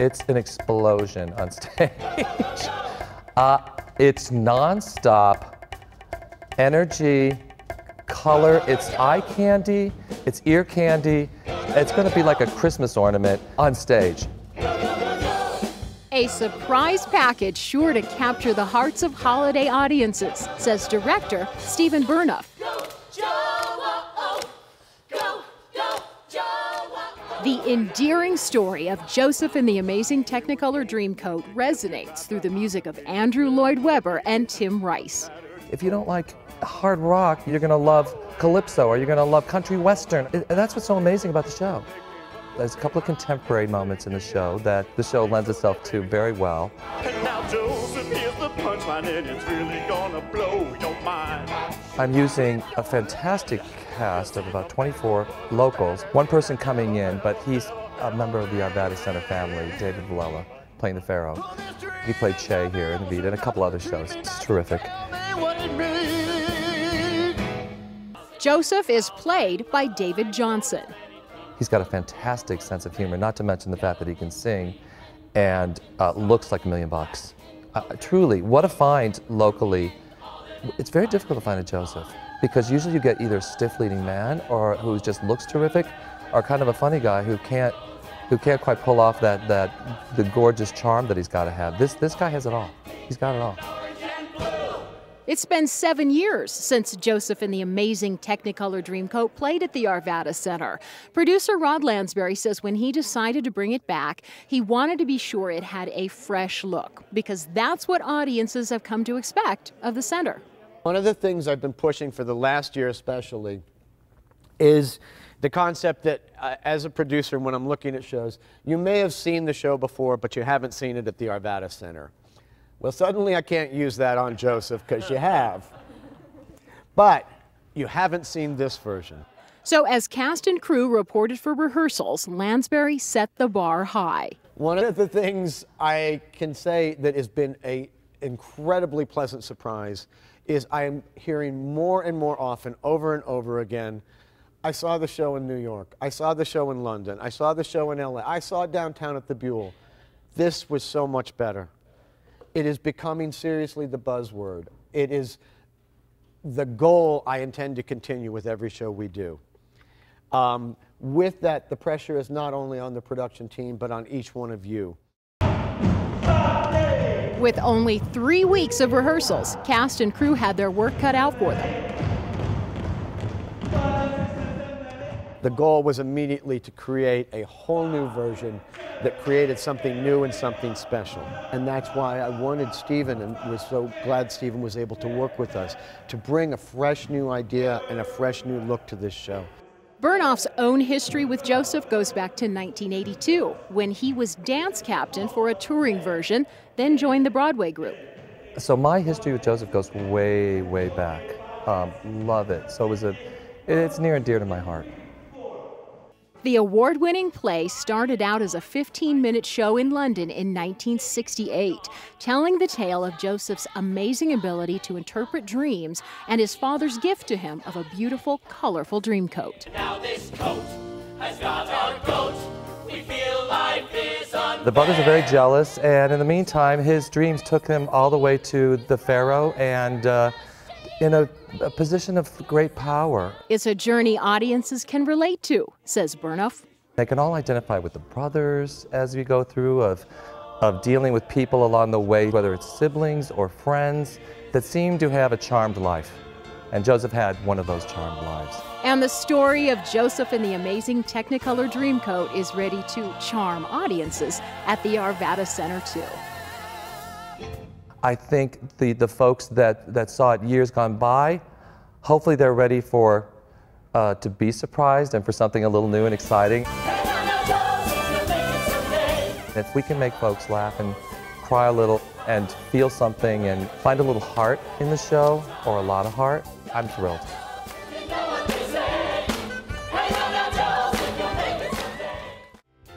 It's an explosion on stage. It's non-stop energy, color, it's eye candy, it's ear candy. It's going to be like a Christmas ornament on stage. A surprise package sure to capture the hearts of holiday audiences, says director Stephen Burnoff. The endearing story of Joseph and the Amazing Technicolor Dreamcoat resonates through the music of Andrew Lloyd Webber and Tim Rice. If you don't like hard rock, you're going to love calypso, or you're going to love country western. And that's what's so amazing about the show. There's a couple of contemporary moments in the show that the show lends itself to very well. And now Joseph, here's the punchline, and it's really gonna blow your mind. I'm using a fantastic cast of about 24 locals. One person coming in, but he's a member of the Arvada Center family, David Villela, playing the Pharaoh. He played Che here in Vita and a couple other shows. It's terrific. Joseph is played by David Johnson. He's got a fantastic sense of humor, not to mention the fact that he can sing and looks like $1 million. Truly, what a find locally. It's very difficult to find a Joseph, because usually you get either a stiff leading man or who just looks terrific, or kind of a funny guy who can't quite pull off the gorgeous charm that he's got to have. This guy has it all. He's got it all. It's been 7 years since Joseph and the Amazing Technicolor Dreamcoat played at the Arvada Center. Producer Rod Lansbury says when he decided to bring it back, he wanted to be sure it had a fresh look, because that's what audiences have come to expect of the center. One of the things I've been pushing for the last year especially is the concept that as a producer, when I'm looking at shows, you may have seen the show before, but you haven't seen it at the Arvada Center. Well, suddenly I can't use that on Joseph, because you have. But you haven't seen this version. So as cast and crew reported for rehearsals, Lansbury set the bar high. One of the things I can say that has been an incredibly pleasant surprise is I'm hearing more and more often, over and over again, I saw the show in New York, I saw the show in London, I saw the show in LA, I saw it downtown at the Buell. This was so much better. It is becoming seriously the buzzword. It is the goal I intend to continue with every show we do. With that, the pressure is not only on the production team, but on each one of you. With only 3 weeks of rehearsals, cast and crew had their work cut out for them. The goal was immediately to create a whole new version that created something new and something special. And that's why I wanted Stephen, and was so glad Stephen was able to work with us, to bring a fresh new idea and a fresh new look to this show. Burnoff's own history with Joseph goes back to 1982, when he was dance captain for a touring version, then joined the Broadway group. So my history with Joseph goes way, way back. Love it. So it's near and dear to my heart. The award-winning play started out as a 15-minute show in London in 1968, telling the tale of Joseph's amazing ability to interpret dreams and his father's gift to him of a beautiful, colorful dream coat. Now this coat has got our goat. We feel life is unfair. The brothers are very jealous, and in the meantime, his dreams took him all the way to the Pharaoh, and in a position of great power. It's a journey audiences can relate to, says Burnoff. They can all identify with the brothers as we go through, of dealing with people along the way, whether it's siblings or friends, that seem to have a charmed life. And Joseph had one of those charmed lives. And the story of Joseph and the Amazing Technicolor Dreamcoat is ready to charm audiences at the Arvada Center too. I think the folks that saw it years gone by, hopefully they're ready for to be surprised and for something a little new and exciting. If we can make folks laugh and cry a little and feel something and find a little heart in the show, or a lot of heart, I'm thrilled.